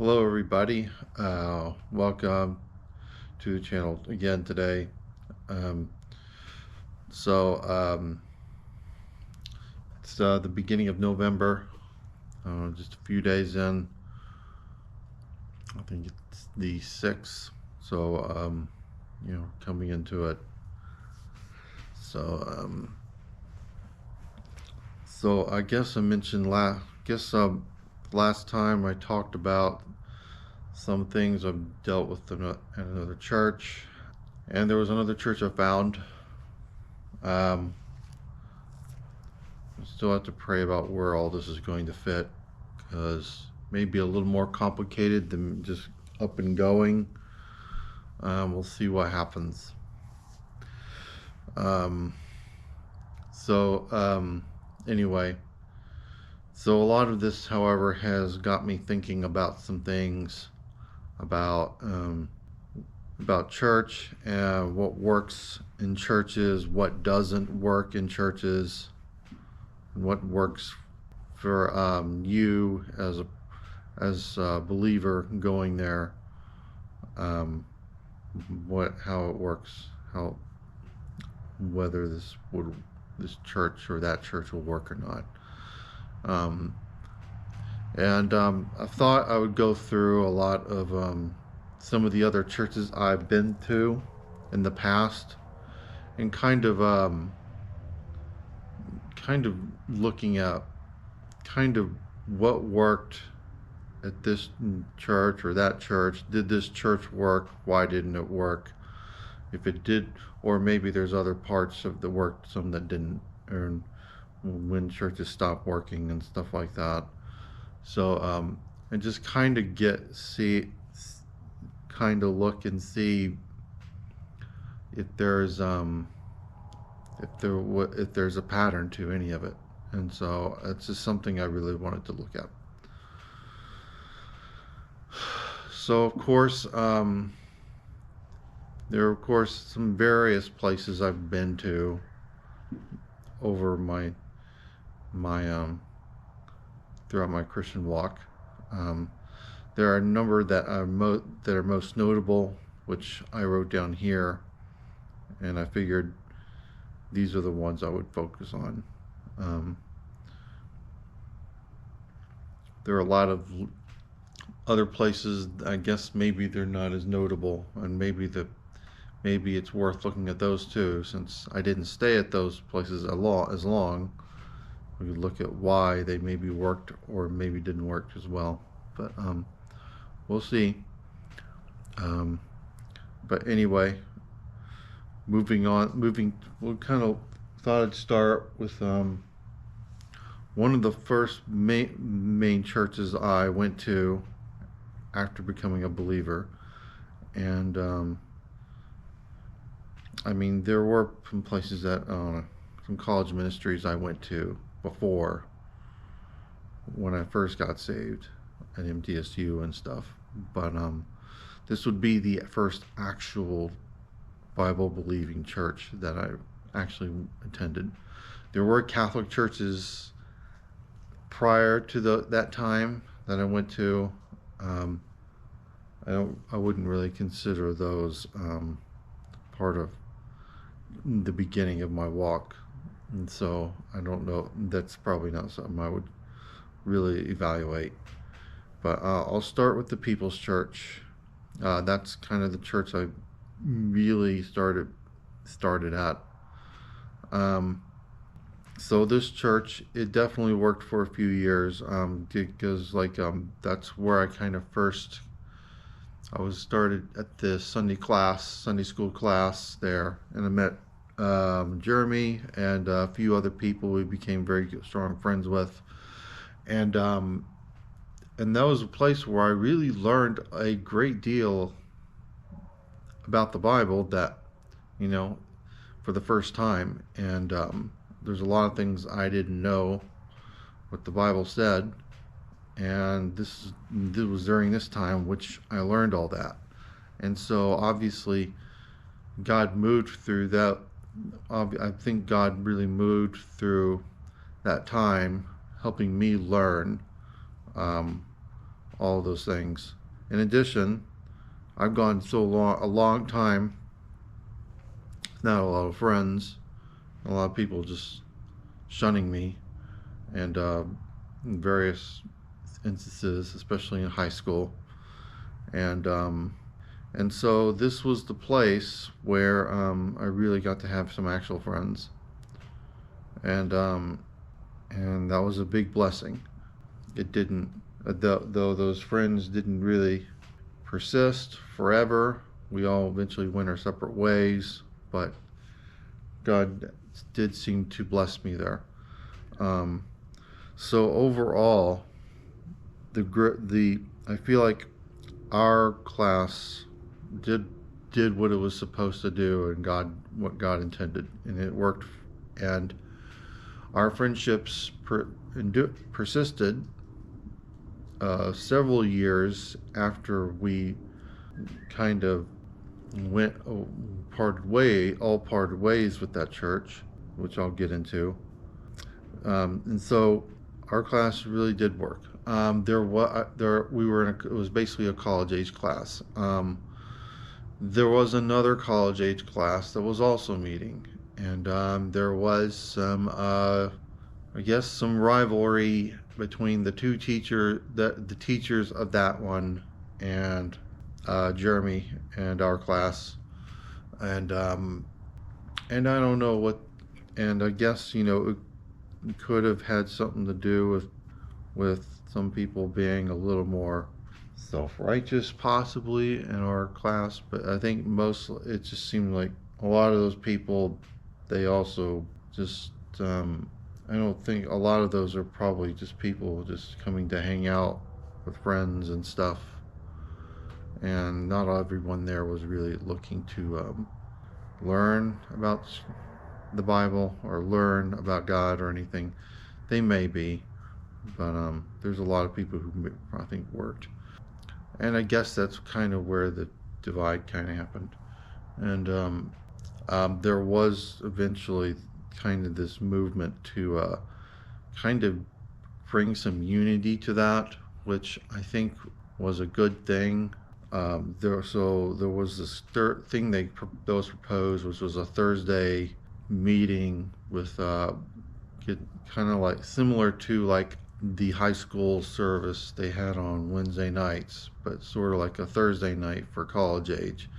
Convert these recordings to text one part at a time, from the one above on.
Hello, everybody. Welcome to the channel again today. Um, so, it's the beginning of November, just a few days in. I think it's the 6th. So, coming into it. So, I guess I mentioned last time I talked about some things I've dealt with at another church, and there was another church I found. Um, I still have to pray about where all this is going to fit because maybe a little more complicated than just up and going. We'll see what happens. Um, so, anyway, so a lot of this, however, has got me thinking about some things about church and what works in churches, what doesn't work in churches, and what works for you as a believer going there, um, how it works, how whether this church or that church will work or not. Um, and I thought I would go through a lot of some of the other churches I've been to in the past, and kind of looking at kind of what worked at this church or that church. Did this church work? Why didn't it work? If it did, or maybe there's other parts of the work, some that didn't, or when churches stopped working and stuff like that. So, and just kind of look and see if if there's a pattern to any of it. And so it's just something I really wanted to look at. So, of course, there are, of course, some various places I've been to over my throughout my Christian walk. Um, there are a number that are most notable, which I wrote down here, and I figured these are the ones I would focus on. Um, there are a lot of other places. I guess maybe they're not as notable, and maybe it's worth looking at those too, since I didn't stay at those places as long. We could look at why they maybe worked or maybe didn't work as well. But we'll see. Um, but anyway, we kind of thought I'd start with one of the first main churches I went to after becoming a believer. And I mean, there were some places some college ministries I went to before when I first got saved at MTSU and stuff. But this would be the first actual Bible believing church that I actually attended. There were Catholic churches prior to that time that I went to. Um, I wouldn't really consider those part of the beginning of my walk, and so I don't know. That's probably not something I would really evaluate. But I'll start with the People's Church. That's kind of the church I really started at. Um, so this church, it definitely worked for a few years, because that's where I kind of first. I was started at the Sunday school class there, and I met Jeremy and a few other people we became very strong friends with, and that was a place where I really learned a great deal about the Bible, that you know for the first time. And there's a lot of things I didn't know what the Bible said, and this was during this time which I learned all that. And so obviously God moved through that. I think God really moved through that time, helping me learn um, all of those things. In addition, I've gone so long, a long time, not a lot of friends, a lot of people just shunning me, and in various instances, especially in high school, and so this was the place where I really got to have some actual friends, and that was a big blessing. It didn't, though those friends didn't really persist forever. We all eventually went our separate ways, but God did seem to bless me there. So overall, I feel like our class did what it was supposed to do, and what God intended, and it worked. And our friendships persisted several years after we kind of all parted ways with that church, which I'll get into. And so our class really did work. It was basically a college age class. There was another college age class that was also meeting, and there was some rivalry between the teachers of that one and Jeremy and our class, and I don't know what, and I guess it could have had something to do with some people being a little more self-righteous possibly in our class, but I think it just seemed like a lot of those people, they also just I don't think a lot of those are probably just people just coming to hang out with friends and stuff, and not everyone there was really looking to learn about the Bible or learn about God or anything. They may be, but there's a lot of people who I think worked, and I guess that's kind of where the divide kind of happened. And there was eventually kind of this movement to kind of bring some unity to that, which I think was a good thing. There was this thing that was proposed, which was a Thursday meeting with kind of like similar to like the high school service they had on Wednesday nights, but sort of like a Thursday night for college age.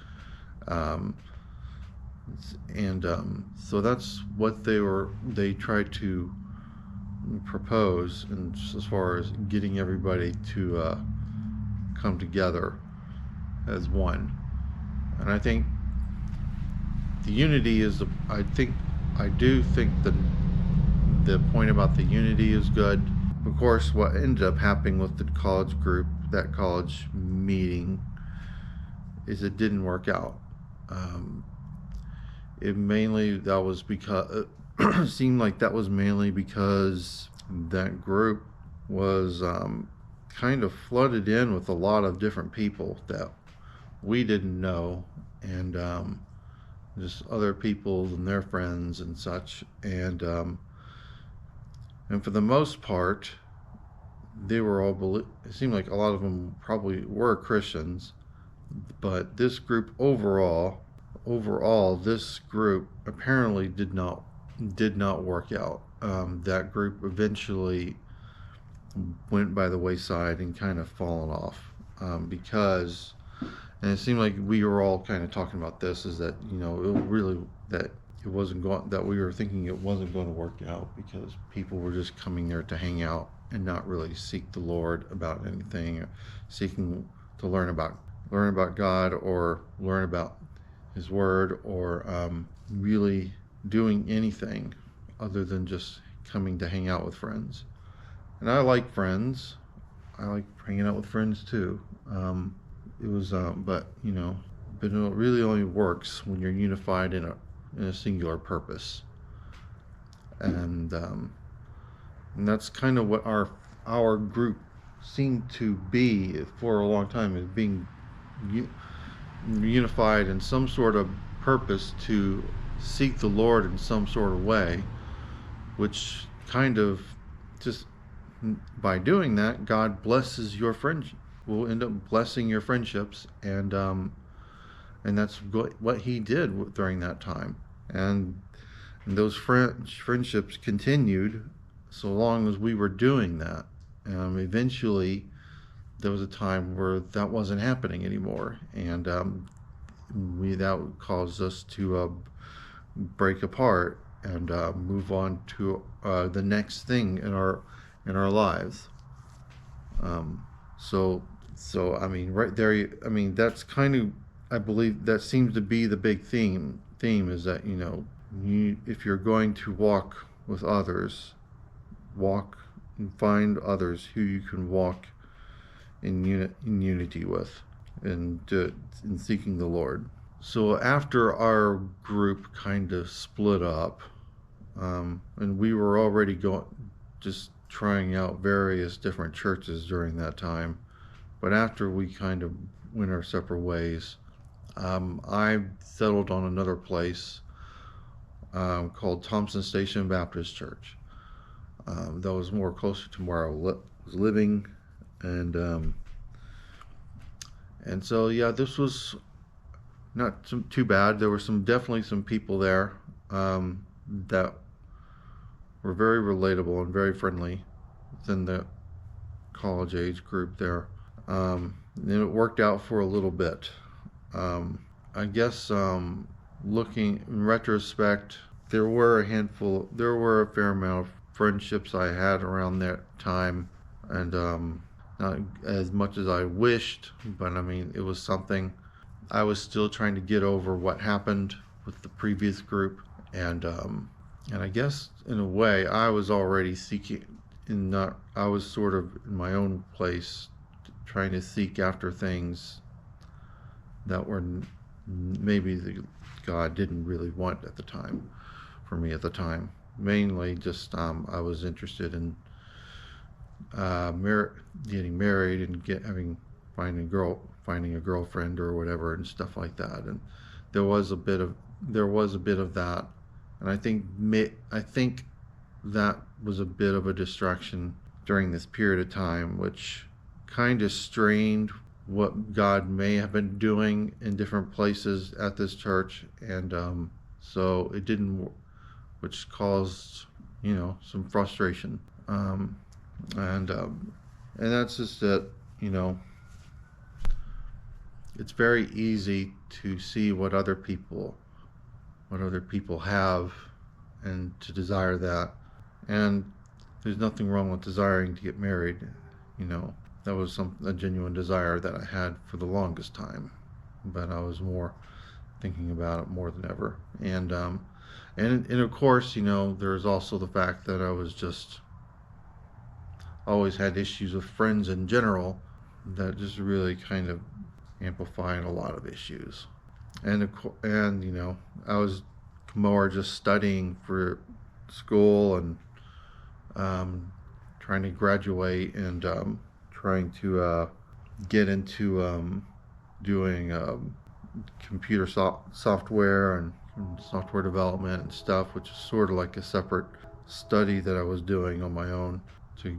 So that's what they tried to propose, and as far as getting everybody to come together as one. And I think the unity is I do think the point about the unity is good. Of course, what ended up happening with the college group, that college meeting, is it didn't work out. It seemed like that was mainly because that group was kind of flooded in with a lot of different people that we didn't know, and just other people and their friends and such, and for the most part, they were all it seemed like a lot of them probably were Christians, but this group overall, this group apparently did not work out. That group eventually went by the wayside and kind of fallen off, because, and it seemed like we were all kind of talking about this, is that that we were thinking it wasn't going to work out because people were just coming there to hang out and not really seek the Lord about anything, seeking to learn about God or learn about His Word, or really doing anything other than just coming to hang out with friends. And I like friends. I like hanging out with friends too. But it really only works when you're unified in a singular purpose. And that's kind of what our group seemed to be for a long time, is being unified in some sort of purpose to seek the Lord in some sort of way, which kind of just by doing that, God blesses your will end up blessing your friendships, and that's what he did during that time. And, and those friendships continued so long as we were doing that. Eventually, there was a time where that wasn't happening anymore, and that caused us to break apart and move on to the next thing in our lives. Um, so I mean, right there, I mean, that's kind of, I believe that seems to be the big theme is that, if you're going to walk with others, walk and find others who you can walk in unity with, and in seeking the Lord. So after our group kind of split up, and we were already just trying out various different churches during that time, but after we kind of went our separate ways, I settled on another place called Thompson Station Baptist Church. That was more closer to where I was living, and so yeah, this was not too bad. There were definitely some people there that were very relatable and very friendly within the college age group there. And it worked out for a little bit. I guess looking in retrospect, there were a fair amount of friendships I had around that time, and not as much as I wished, but I mean, it was something. I was still trying to get over what happened with the previous group, and I guess in a way I was already I was sort of in my own place, trying to seek after things that were maybe God didn't really want at the time, for me at the time. Mainly just I was interested in getting married and finding a girlfriend or whatever and stuff like that. And there was a bit of that, and I think that was a bit of a distraction during this period of time, which kind of strained what God may have been doing in different places at this church, and so it didn't, which caused some frustration, and that's just it. It's very easy to see what other people have, and to desire that. And there's nothing wrong with desiring to get married. That was a genuine desire that I had for the longest time, but I was more thinking about it more than ever. And of course, there's also the fact that I was just always had issues with friends in general that just really kind of amplified a lot of issues. And I was more just studying for school, and trying to graduate, and trying to get into doing computer software and software development and stuff, which is sort of like a separate study that I was doing on my own to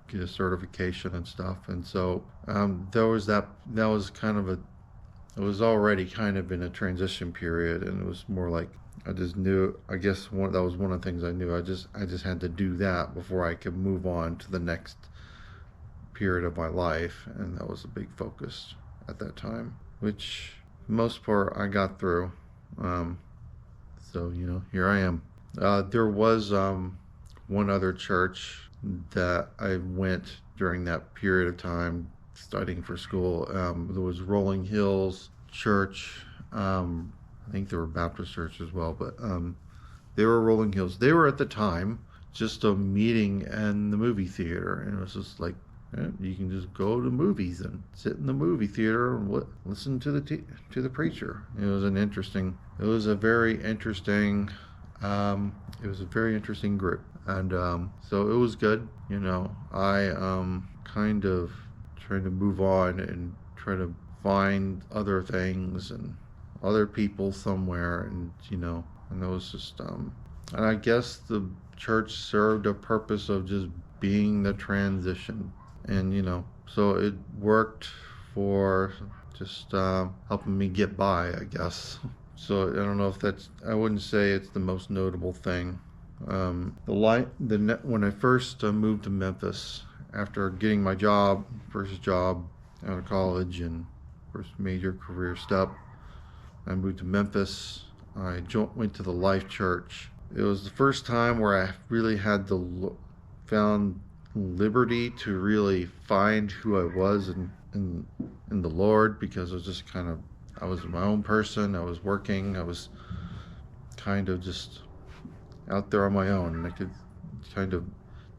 get a certification and stuff. And so there was that was kind of it was already kind of in a transition period, and it was more like I just knew, I guess that was one of the things I knew. I just had to do that before I could move on to the next period of my life, and that was a big focus at that time, which for the most part I got through. So here I am. There was one other church that I went during that period of time studying for school. There was Rolling Hills Church. I think they were Baptist church as well, but they were Rolling Hills. They were at the time just a meeting in the movie theater, and it was just like, you can just go to movies and sit in the movie theater and listen to the preacher. It was a very interesting group, and so it was good. I kind of trying to move on and try to find other things and other people somewhere, and and it was just and I guess the church served a purpose of just being the transition And so it worked for just helping me get by, I guess. So I don't know if I wouldn't say it's the most notable thing. When I first moved to Memphis after getting my first job out of college and first major career step, I moved to Memphis. Went to the Life Church. It was the first time where I really found liberty to really find who I was in the Lord, because I was my own person. I was working. I was kind of just out there on my own, and I could kind of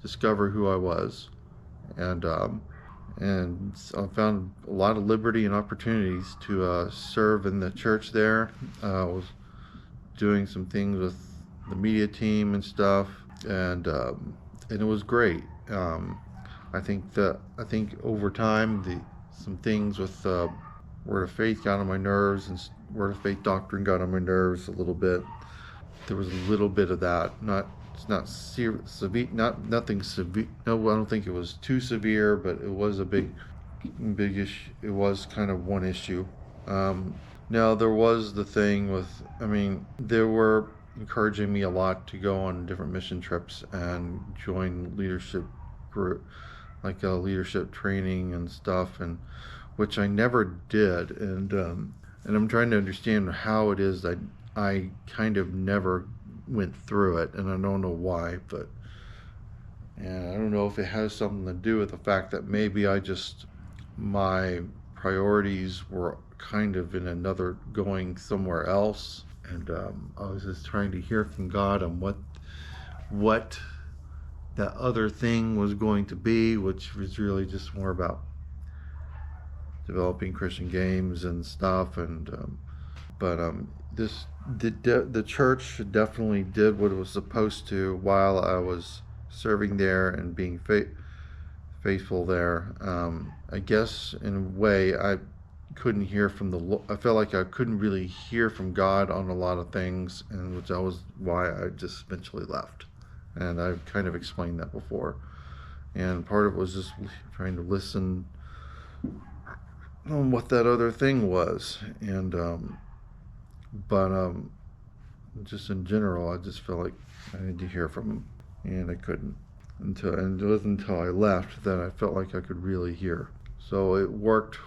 discover who I was, and I found a lot of liberty and opportunities to serve in the church there. I was doing some things with the media team and stuff, and it was great. I think over time some things with Word of Faith got on my nerves, and Word of Faith doctrine got on my nerves a little bit. There was a little bit of that. It's not severe, nothing severe. No, I don't think it was too severe, but it was a big issue. It was kind of one issue. Now there was the thing with. I mean, they were encouraging me a lot to go on different mission trips and join leadership group, like leadership training and stuff, and which I never did. And I'm trying to understand how it is that I kind of never went through it, and I don't know why, and I don't know if it has something to do with the fact that maybe my priorities were kind of going somewhere else, and I was just trying to hear from God on what that other thing was going to be, which was really just more about developing Christian games and stuff, but the church definitely did what it was supposed to while I was serving there and being faithful there. I guess in a way I couldn't hear I felt like I couldn't really hear from God on a lot of things, and which was why I just eventually left. And I've kind of explained that before. And part of it was just trying to listen on what that other thing was, but just in general, I just felt like I needed to hear from him, and I couldn't and it wasn't until I left that I felt like I could really hear. So it worked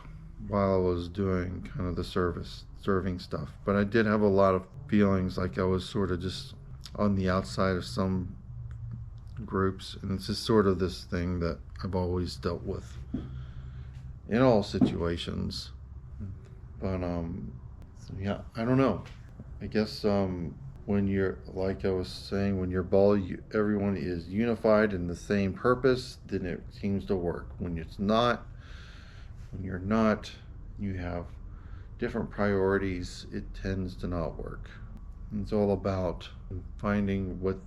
while I was doing kind of the serving stuff, but I did have a lot of feelings like I was sort of just on the outside of some groups, and it's just sort of this thing that I've always dealt with in all situations. But so yeah, I don't know. I guess when you're, like I was saying, when everyone is unified in the same purpose, then it seems to work. When you're not, you have different priorities, it tends to not work. It's all about finding what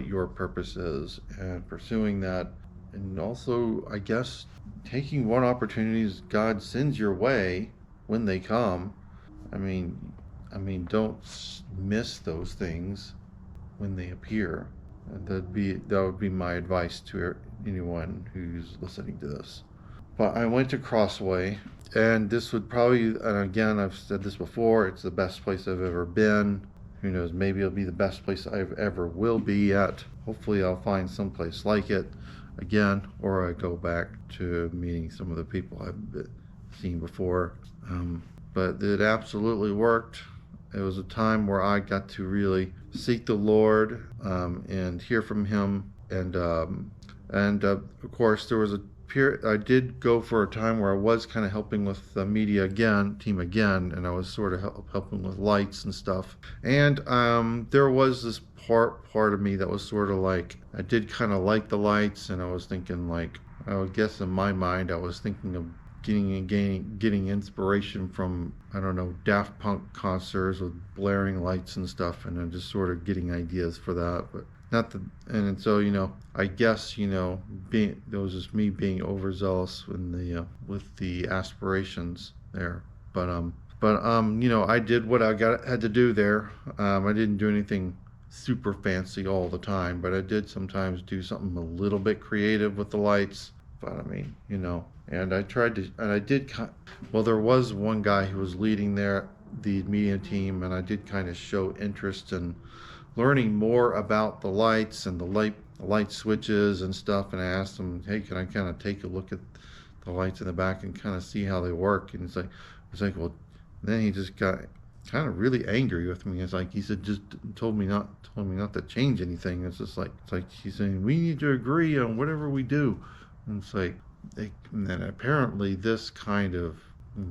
your purpose is and pursuing that, and also, I guess, taking what opportunities God sends your way when they come. I mean, don't miss those things when they appear. And that would be my advice to anyone who's listening to this. But I went to Crossway, and and again, I've said this before, it's the best place I've ever been. Who knows, maybe it'll be the best place I ever will be at. Hopefully I'll find someplace like it again, or I go back to meeting some of the people I've seen before. But it absolutely worked. It was a time where I got to really seek the Lord and hear from Him. And of course, there was I did go for a time where I was kind of helping with the media team again, and I was sort of helping with lights and stuff. And there was this part of me that was sort of like, I did kind of like the lights, and I was thinking, like, I would guess in my mind I was thinking of getting inspiration from, I don't know, Daft Punk concerts with blaring lights and stuff, and then just sort of getting ideas for that. But not the and so I guess it was just me being overzealous with the aspirations there. But I did what I had to do there. I didn't do anything super fancy all the time, but I did sometimes do something a little bit creative with the lights. But I mean, and I tried to, and I did. Well, there was one guy who was leading the media team, and I did kind of show interest in learning more about the lights and the light switches and stuff. And I asked him, "Hey, can I kind of take a look at the lights in the back and kind of see how they work?" And it's like, well, then he just got kind of really angry with me. It's like he said, just told me not to change anything. It's like he's saying we need to agree on whatever we do. And it's like, and then apparently this kind of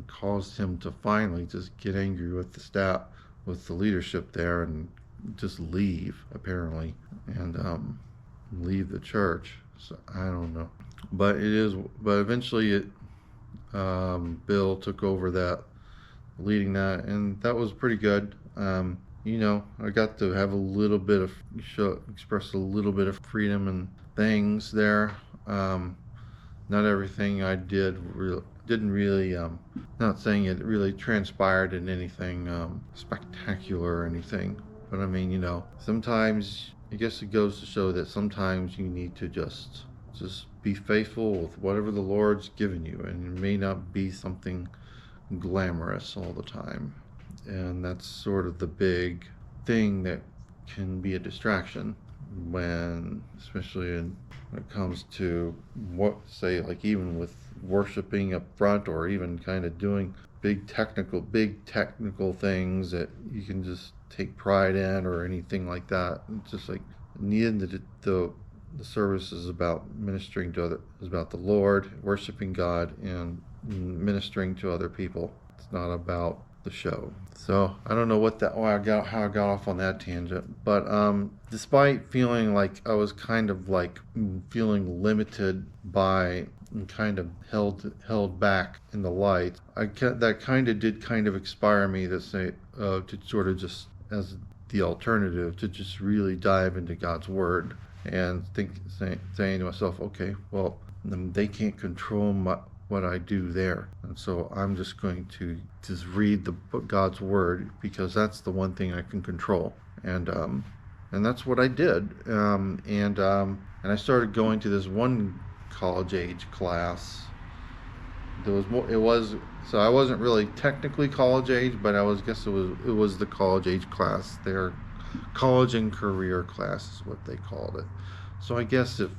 caused him to finally just get angry with the staff, with the leadership there, and just leave apparently, and leave the church. So I don't know, but eventually Bill took over that, leading that, and that was pretty good. I got to have a little bit of express a little bit of freedom and things there. Not everything I didn't really, not saying it really transpired in anything spectacular or anything, but I mean, sometimes I guess it goes to show that sometimes you need to just be faithful with whatever the Lord's given you, and it may not be something glamorous all the time. And that's sort of the big thing that can be a distraction especially when it comes to like even with worshiping up front, or even kind of doing big technical things that you can just take pride in, or anything like that. It's just like needing the service is about ministering to is about the Lord, worshiping God, and ministering to other people. It's not about the show. So I don't know how I got off on that tangent, but despite feeling like I was kind of like feeling limited by and kind of held back in the light, that kind of did kind of inspire me to say to sort of just as the alternative to just really dive into God's word and saying to myself, okay, well, they can't control what I do there, and so I'm just going to just read God's word, because that's the one thing I can control, and that's what I did, and I started going to this one college age class. So I wasn't really technically college age, but it was the college age class. Their college and career class is what they called it. So I guess it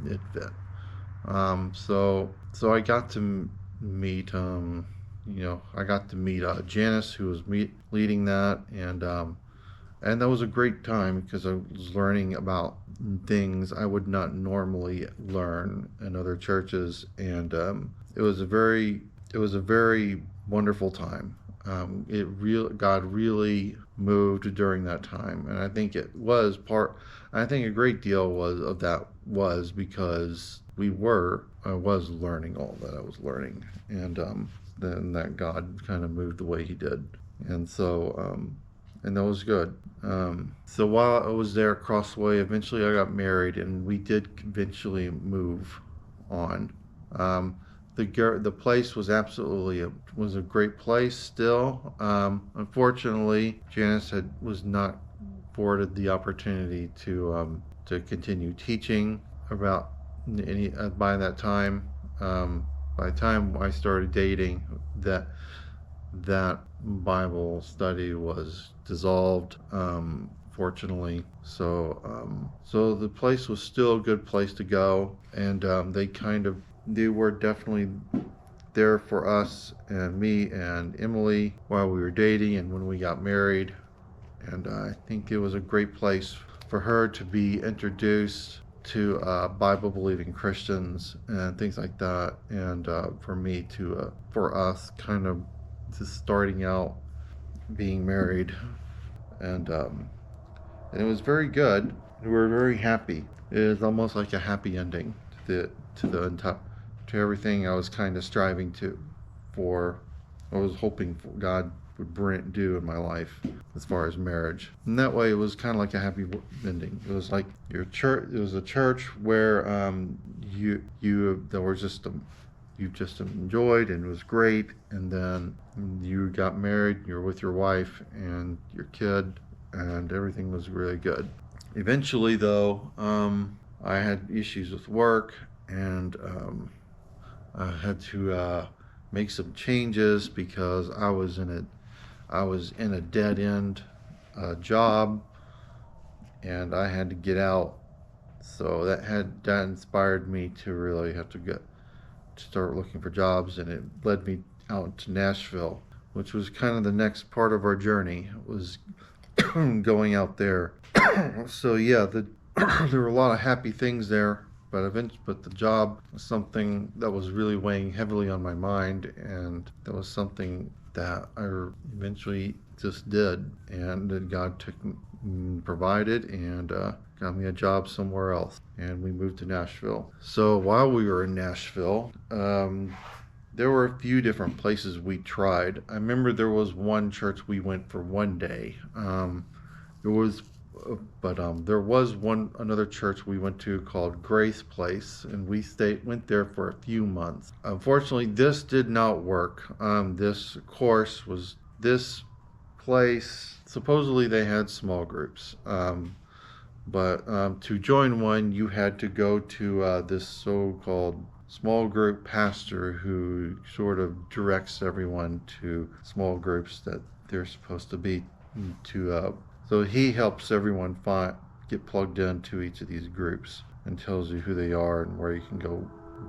fit. So I got to meet, I got to meet Janice, who was leading that, and that was a great time, because I was learning about things I would not normally learn in other churches, and it was a very wonderful time. God really moved during that time, and I think I think a great deal of that was because I was learning all that I was learning, and then that God kind of moved the way He did, and so and that was good. So while I was there across the way, eventually I got married, and we did eventually move on. The place was was a great place still. Unfortunately, Janice was not afforded the opportunity to continue teaching about any by that time. By the time I started dating, that Bible study was dissolved, fortunately. So the place was still a good place to go, and they were definitely there for us and me and Emily while we were dating and when we got married. And I think it was a great place for her to be introduced to Bible believing Christians and things like that, and for us kind of just starting out being married, and it was very good. We were very happy. It was almost like a happy ending to everything I was kind of striving for. I was hoping for God would do in my life as far as marriage. And that way, it was kind of like a happy ending. It was like your church. It was a church where you just enjoyed, and it was great. And then you got married. You're with your wife and your kid, and everything was really good. Eventually, though, I had issues with work, and I had to make some changes because I was in a dead end job, and I had to get out. So that inspired me to really have to start looking for jobs, and it led me out to Nashville, which was kind of the next part of our journey. Was going out there. So yeah, there were a lot of happy things there, but the job was something that was really weighing heavily on my mind, and that was something that I eventually just did, and that God took provided and got me a job somewhere else, and we moved to Nashville. So while we were in Nashville, there were a few different places we tried. I remember there was one church we went for one day. There was, there was another church we went to called Grace Place, and we went there for a few months. Unfortunately, this did not work. This place. Supposedly, they had small groups. But to join one, you had to go to this so-called small group pastor who sort of directs everyone to small groups that they're supposed to be to. So he helps everyone get plugged into each of these groups and tells you who they are and where you can go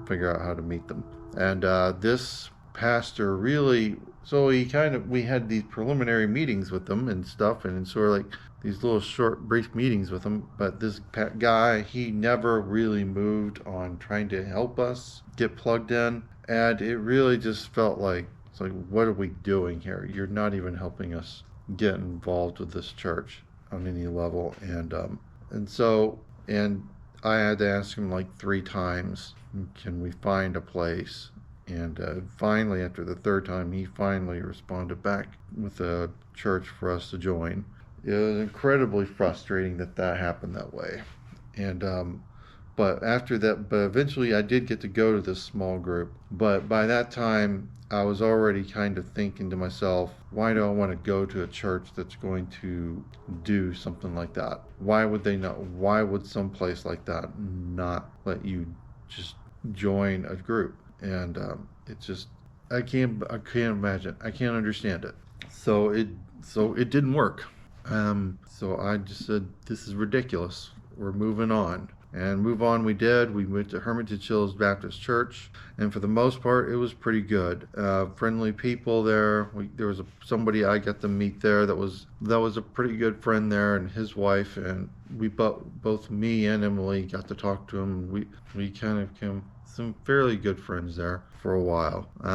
figure out how to meet them. And this pastor really, so we had these preliminary meetings with them and stuff, and sort of like these little short brief meetings with him, but this guy, he never really moved on trying to help us get plugged in, and it really just felt like, it's like, what are we doing here? You're not even helping us get involved with this church on any level. And I had to ask him like 3 times, can we find a place? And finally, after the 3rd time, he finally responded back with a church for us to join. It was incredibly frustrating that happened that way. And but after that, but eventually I did get to go to this small group. But by that time, I was already kind of thinking to myself, why do I want to go to a church that's going to do something like that? Why would they not? Why would some place like that not let you just join a group? And it's just, I can't imagine. I can't understand it. So it didn't work. So I just said, this is ridiculous. We're moving on. And move on we did. We went to Hermitage Hills Baptist Church, and for the most part, it was pretty good. Friendly people there. There was somebody I got to meet there that was a pretty good friend there, and his wife, and both me and Emily got to talk to him. We kind of became some fairly good friends there for a while. They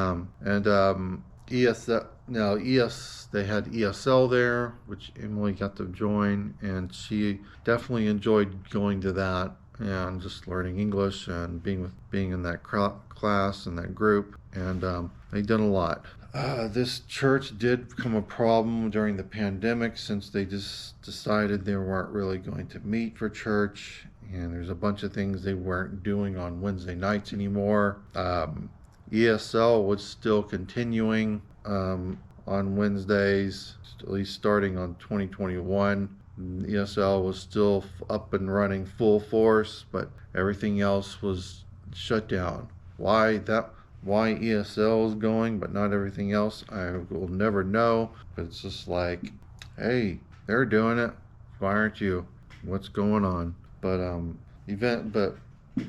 had ESL there, which Emily got to join, and she definitely enjoyed going to that and just learning English and being in that class and that group. And they've done a lot. This church did become a problem during the pandemic, since they just decided they weren't really going to meet for church, and there's a bunch of things they weren't doing on Wednesday nights anymore. ESL was still continuing on Wednesdays, at least starting on 2021. ESL was still up and running full force, but everything else was shut down. Why ESL is going but not everything else, I will never know. But it's just like, hey, they're doing it, why aren't you? What's going on? But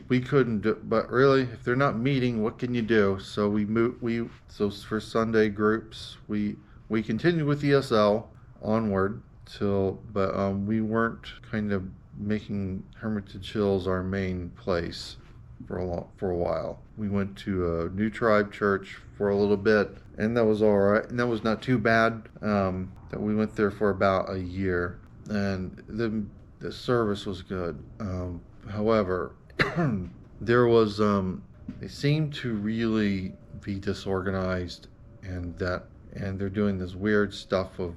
we couldn't do, but really, if they're not meeting, what can you do? So so for Sunday groups, we continued with ESL onward but we weren't kind of making Hermitage Hills our main place for a while. We went to a New Tribe church for a little bit, and that was all right, and that was not too bad. That we went there for about a year, and the service was good. However, they seem to really be disorganized, and they're doing this weird stuff of,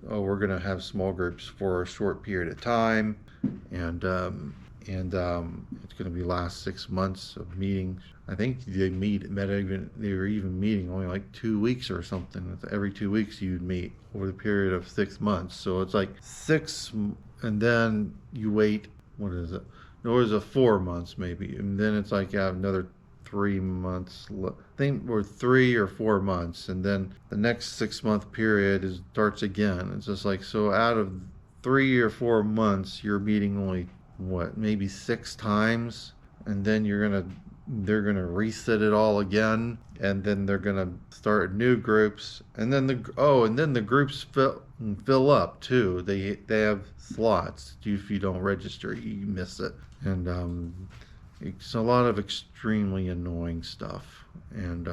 oh, we're going to have small groups for a short period of time, and it's going to be last 6 months of meetings. I think they were even meeting only like 2 weeks or something. Every 2 weeks you'd meet over the period of 6 months. So it's like and then you wait. What is it? or is it 4 months maybe, and then it's like another 3 months. I think we're 3 or 4 months, and then the next 6 month period starts again. It's just like, so out of 3 or 4 months, you're meeting only what, maybe 6 times, and then they're gonna reset it all again, and then they're gonna start new groups, and then the groups fill up too. They have slots. If you don't register, you miss it, and it's a lot of extremely annoying stuff. And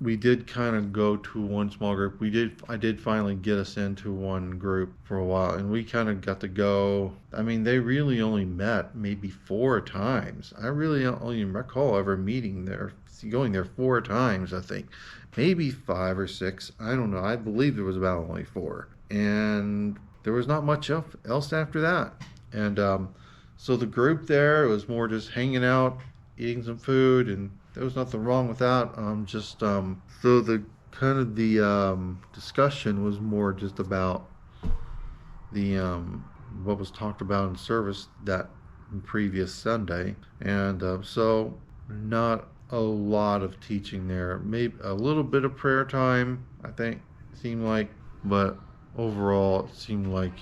we did kind of go to one small group. I did finally get us into one group for a while, and we kind of got to go. I mean, they really only met maybe 4 times. I really don't only recall ever going there 4 times, I think. Maybe 5 or 6. I don't know. I believe there was about only 4. And there was not much else after that. And so the group there, it was more just hanging out, eating some food, and there was nothing wrong with that. So the discussion was more just about the what was talked about in service that previous Sunday, and so not a lot of teaching there. Maybe a little bit of prayer time, I think, seemed like, but overall it seemed like,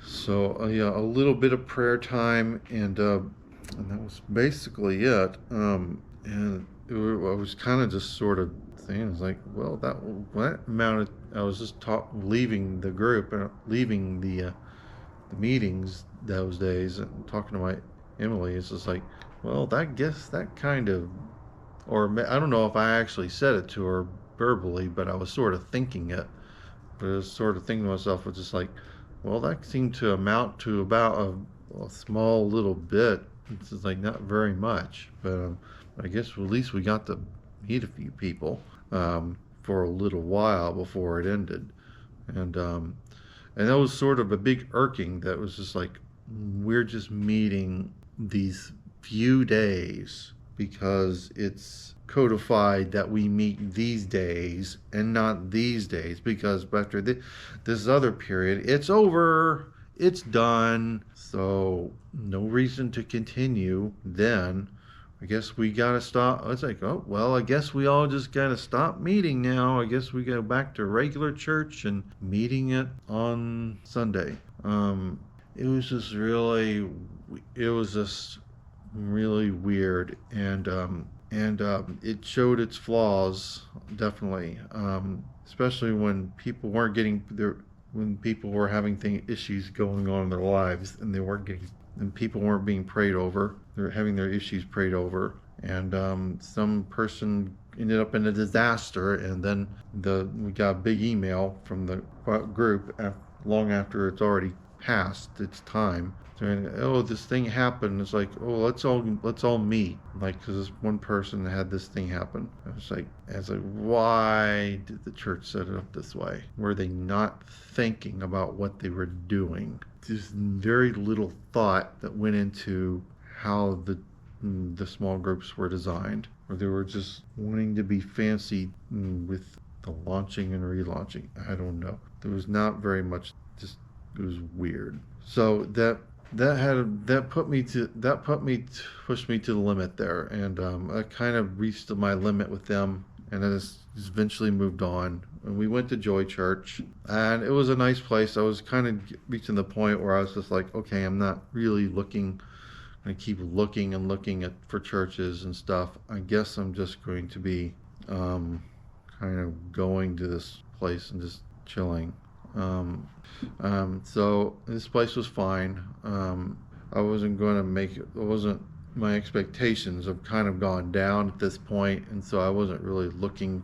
So yeah, a little bit of prayer time, and that was basically it. I was kind of just sort of saying, it's like, well, that amount of, I was just leaving the group, leaving the meetings those days, and talking to my Emily. It's just like, well, that kind of, or I don't know if I actually said it to her verbally, but I was sort of thinking it. But I was sort of thinking to myself, it's just like, well, that seemed to amount to about a small little bit. It's just like not very much, but I guess at least we got to meet a few people for a little while before it ended, and that was sort of a big irking. That was just like, we're just meeting these few days because it's codified that we meet these days and not these days, because after this other period, it's over, it's done, so no reason to continue. Then I guess we gotta stop. It's like, oh well, I guess we all just gotta stop meeting now. I guess we go back to regular church and meeting it on Sunday. It was just really weird, and it showed its flaws, definitely, especially when people weren't getting when people were having issues going on in their lives, and people weren't being prayed over. They're having their issues prayed over, and some person ended up in a disaster, and then we got a big email from the group long after it's already past its time, saying, oh, this thing happened. It's like, oh, let's all meet, like, because this one person had this thing happen. I was like, why did the church set it up this way? Were they not thinking about what they were doing? There's very little thought that went into how the small groups were designed, or they were just wanting to be fancy with the launching and relaunching. I don't know. There was not very much. Just, it was weird. So pushed me to the limit there, and I kind of reached my limit with them, and then just eventually moved on. And we went to Joy Church, and it was a nice place. I was kind of reaching the point where I was just like, okay, I'm not really looking. I keep looking for churches and stuff. I guess I'm just going to be kind of going to this place and just chilling. So this place was fine. I wasn't going to make it. It wasn't, my expectations have kind of gone down at this point, and so I wasn't really looking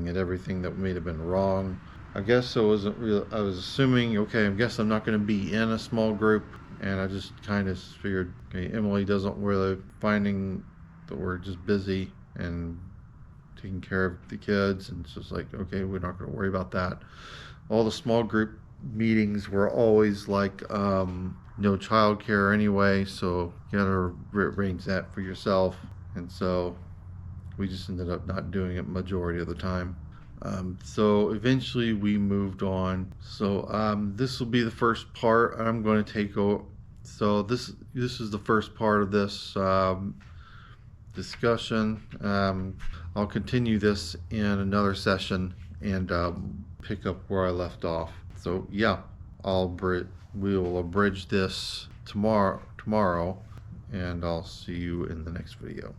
at everything that may have been wrong. I guess I wasn't real. I was assuming, okay, I guess I'm not going to be in a small group, and I just kind of figured, okay, Emily doesn't really, finding that we're just busy and taking care of the kids, and it's just like, okay, we're not going to worry about that. All the small group meetings were always like no childcare anyway, so you gotta arrange that for yourself, and so we just ended up not doing it majority of the time. So eventually we moved on. So this will be the first part. I'm going to So this is the first part of this discussion. I'll continue this in another session and pick up where I left off. So yeah, we will abridge this tomorrow, and I'll see you in the next video.